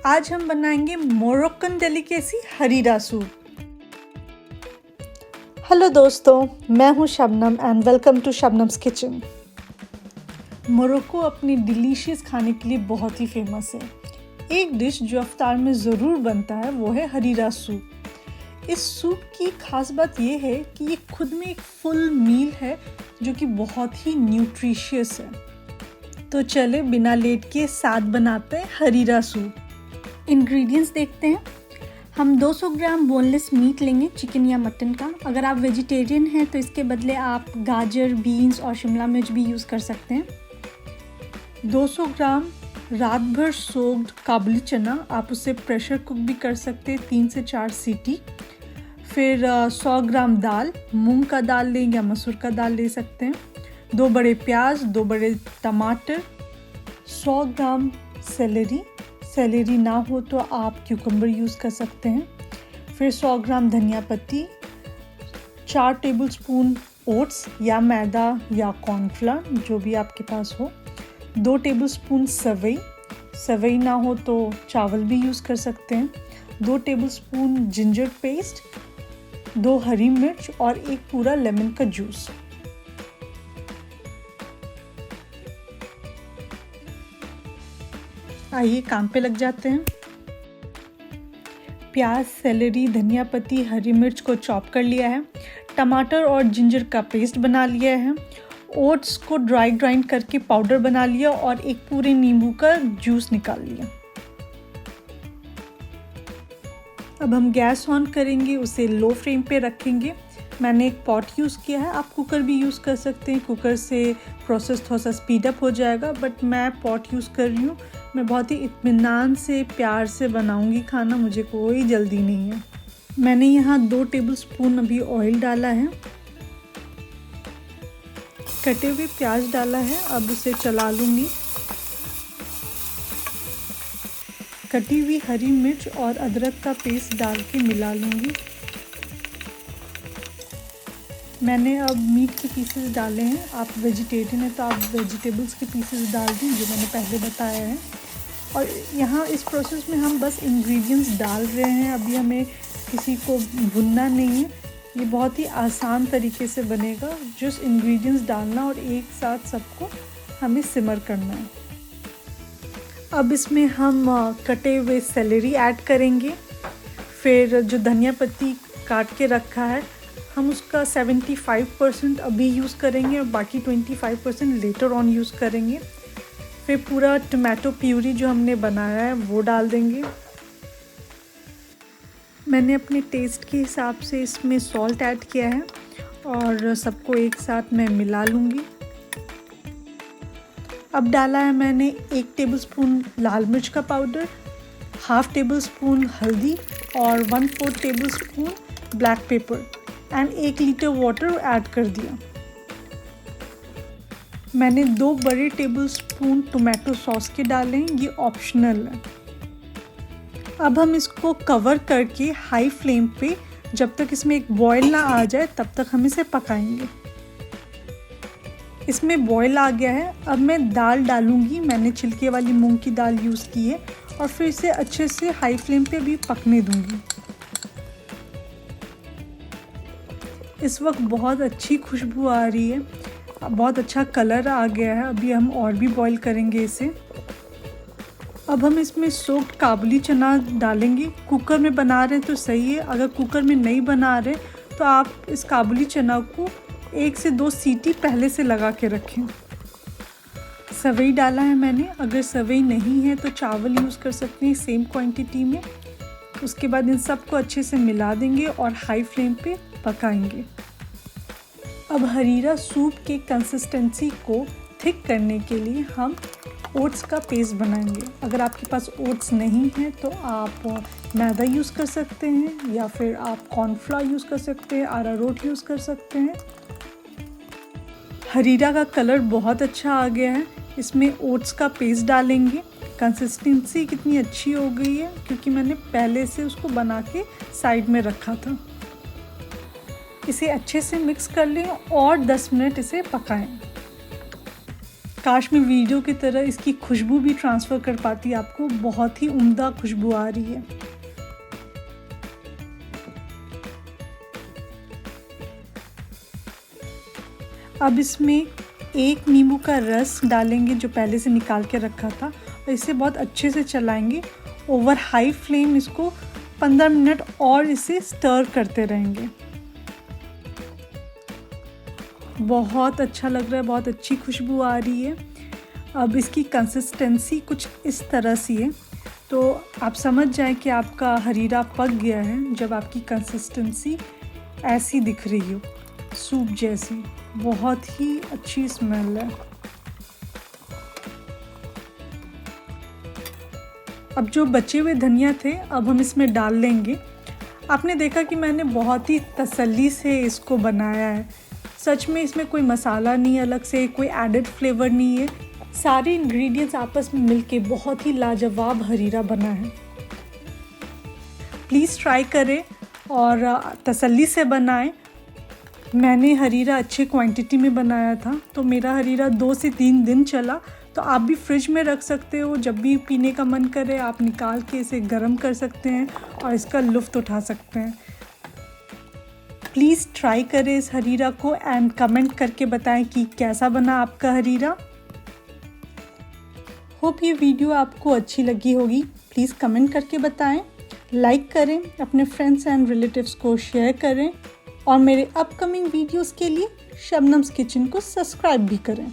आज हम बनाएंगे Moroccan delicacy harira soup. Hello दोस्तों, मैं हूं Shabnam and welcome to Shabnam's kitchen. Morocco अपनी डिलीशियस खाने के लिए बहुत ही फेमस है। एक डिश जो इफ्तार में ज़रूर बनता है वो है हरीरा सूप। इस सूप की खास बात ये है कि ये खुद में एक फुल मील है जो कि बहुत ही न्यूट्रिशियस है। तो चले बिना लेट के साथ बनाते हैं हरीरा सूप। इंग्रेडिएंट्स देखते हैं। हम 200 ग्राम बोनलेस मीट लेंगे, चिकन या मटन का। अगर आप वेजिटेरियन हैं तो इसके बदले आप गाजर, बीन्स और शिमला मिर्च भी यूज़ कर सकते हैं। 200 ग्राम रात भर सोक्ड काबुली चना, आप उसे प्रेशर कुक भी कर सकते हैं 3 से 4 सीटी। फिर 100 ग्राम दाल, मूंग का दाल लें या मसूर का दाल ले सकते हैं। 2 बड़े प्याज, 2 बड़े टमाटर, 100 ग्राम सेलेरी ना हो तो आप क्यूकम्बर यूज़ कर सकते हैं। फिर 100 ग्राम धनिया पत्ती, 4 टेबलस्पून ओट्स या मैदा या कॉर्नफ्लोर जो भी आपके पास हो, 2 टेबलस्पून सवई ना हो तो चावल भी यूज़ कर सकते हैं, 2 टेबलस्पून जिंजर पेस्ट, 2 हरी मिर्च और 1 पूरा लेमन का जूस। आइए काम पे लग जाते हैं। प्याज, सेलेरी, धनिया पत्ती, हरी मिर्च को चॉप कर लिया है। टमाटर और जिंजर का पेस्ट बना लिया है। ओट्स को ड्राई ग्राइंड करके पाउडर बना लिया और एक पूरे नींबू का जूस निकाल लिया। अब हम गैस ऑन करेंगे, उसे लो फ्लेम पे रखेंगे। मैंने एक पॉट यूज़ किया है, आप कुकर भी यूज़ कर सकते हैं। कुकर से प्रोसेस थोड़ा सा स्पीड अप हो जाएगा, बट मैं पॉट यूज़ कर रही हूँ। मैं बहुत ही इत्मीनान से, प्यार से बनाऊँगी खाना, मुझे कोई जल्दी नहीं है। मैंने यहाँ 2 टेबलस्पून अभी ऑयल डाला है, कटे हुए प्याज डाला है। अब उसे चला लूँगी। कटी हुई हरी मिर्च और अदरक का पेस्ट डाल के मिला लूँगी। मैंने अब मीट के पीसेस डाले हैं। आप वेजिटेरियन हैं तो आप वेजिटेबल्स के पीसेस डाल दें जो मैंने पहले बताया है। और यहाँ इस प्रोसेस में हम बस इंग्रेडिएंट्स डाल रहे हैं, अभी हमें किसी को भुनना नहीं है। ये बहुत ही आसान तरीके से बनेगा, जस्ट इंग्रेडिएंट्स डालना और एक साथ सबको हमें सिमर करना है। अब इसमें हम कटे हुए सेलेरी ऐड करेंगे। फिर जो धनिया पत्ती काट के रखा है, हम उसका 75% अभी यूज़ करेंगे और बाकी 25% लेटर ऑन यूज़ करेंगे। फिर पूरा टमाटो प्यूरी जो हमने बनाया है वो डाल देंगे। मैंने अपने टेस्ट के हिसाब से इसमें सॉल्ट ऐड किया है और सबको एक साथ मैं मिला लूँगी। अब डाला है मैंने 1 टेबलस्पून लाल मिर्च का पाउडर, ½ टेबलस्पून हल्दी और 1/4 tablespoon black pepper and 1 litre water add कर दिया। मैंने 2 बड़े टेबलस्पून टोमेटो सॉस के डाले हैं, ये ऑप्शनल है। अब हम इसको कवर करके हाई फ्लेम पे जब तक इसमें एक बॉयल ना आ जाए तब तक हम इसे पकाएंगे। इसमें बॉयल आ गया है। अब मैं दाल डालूंगी, मैंने छिलके वाली मूंग की दाल यूज़ की है और फिर इसे अच्छे से हाई फ्लेम पे भी पकने दूंगी। इस वक्त बहुत अच्छी खुशबू आ रही है, बहुत अच्छा कलर आ गया है। अभी हम और भी बॉईल करेंगे इसे। अब हम इसमें सोक्ड काबुली चना डालेंगे। कुकर में बना रहे हैं तो सही है, अगर कुकर में नहीं बना रहे तो आप इस काबुली चना को 1 से 2 सीटी पहले से लगा के रखें। सवई डाला है मैंने, अगर सवई नहीं है तो चावल यूज़ कर सकते हैं सेम क्वांटिटी में। उसके बाद इन सबको अच्छे से मिला देंगे और हाई फ्लेम पे पकाएंगे। अब हरीरा सूप के कंसिस्टेंसी को थिक करने के लिए हम ओट्स का पेस्ट बनाएंगे। अगर आपके पास ओट्स नहीं है तो आप मैदा यूज़ कर सकते हैं या फिर आप कॉर्नफ्लोर यूज़ कर सकते हैं, अरारोट यूज़ कर सकते हैं। हरीरा का कलर बहुत अच्छा आ गया है। इसमें ओट्स का पेस्ट डालेंगे। कंसिस्टेंसी कितनी अच्छी हो गई है क्योंकि मैंने पहले से उसको बना के साइड में रखा था। इसे अच्छे से मिक्स कर लें और 10 मिनट इसे पकाएं। काश मैं वीडियो की तरह इसकी खुशबू भी ट्रांसफ़र कर पाती आपको। बहुत ही उम्दा खुशबू आ रही है। अब इसमें एक नींबू का रस डालेंगे जो पहले से निकाल के रखा था, और इसे बहुत अच्छे से चलाएंगे। ओवर हाई फ्लेम इसको 15 मिनट और इसे स्टर करते रहेंगे। बहुत अच्छा लग रहा है, बहुत अच्छी खुशबू आ रही है। अब इसकी कंसिस्टेंसी कुछ इस तरह सी है, तो आप समझ जाएं कि आपका हरीरा पक गया है जब आपकी कंसिस्टेंसी ऐसी दिख रही हो, सूप जैसी। बहुत ही अच्छी स्मेल है। अब जो बचे हुए धनिया थे अब हम इसमें डाल लेंगे। आपने देखा कि मैंने बहुत ही तसल्ली से इसको बनाया है। सच में इसमें कोई मसाला नहीं, अलग से कोई एडेड फ्लेवर नहीं है। सारे इंग्रेडिएंट्स आपस में मिलके बहुत ही लाजवाब हरीरा बना है। प्लीज़ ट्राई करें और तसल्ली से बनाएं। मैंने हरीरा अच्छे क्वांटिटी में बनाया था, तो मेरा हरीरा 2 से 3 दिन चला। तो आप भी फ्रिज में रख सकते हो, जब भी पीने का मन करे आप निकाल के इसे गर्म कर सकते हैं और इसका लुत्फ़ उठा सकते हैं। प्लीज़ ट्राई करें इस हरीरा को एंड कमेंट करके बताएं कि कैसा बना आपका हरीरा। होप ये वीडियो आपको अच्छी लगी होगी। प्लीज़ कमेंट करके बताएं, लाइक करें, अपने फ्रेंड्स एंड रिलेटिव्स को शेयर करें और मेरे अपकमिंग वीडियोस के लिए शबनम्स किचन को सब्सक्राइब भी करें।